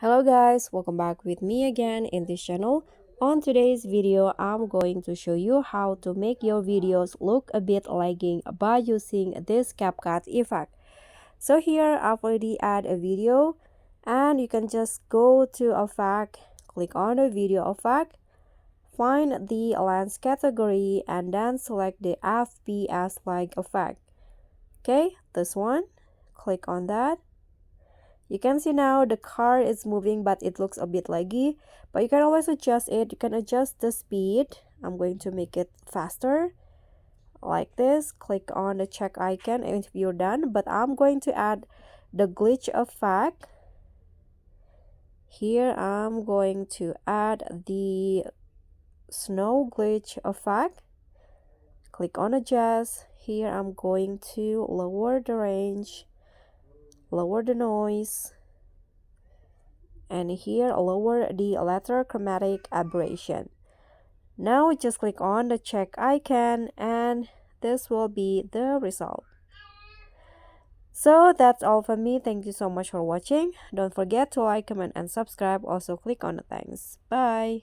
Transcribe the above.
Hello guys, welcome back with me again in this channel. On today's video, I'm going to show you how to make your videos look a bit lagging by using this CapCut effect. So here I've already added a video and you can just go to effect, click on the video effect, find the lens category and then select the FPS lag effect. Okay, this one, click on that. You can see now the car is moving but it looks a bit laggy, but you can always adjust it. You can adjust the speed. I'm going to make it faster like this. Click on the check icon if you're done, but I'm going to add the glitch effect. Here I'm going to add the snow glitch effect. Click on adjust. Here I'm going to lower the range, lower the noise, and here lower the letter chromatic aberration. Now just click on the check icon and this will be the result. So that's all from me. Thank you so much for watching. Don't forget to like, comment, and subscribe. Also click on the thanks. Bye.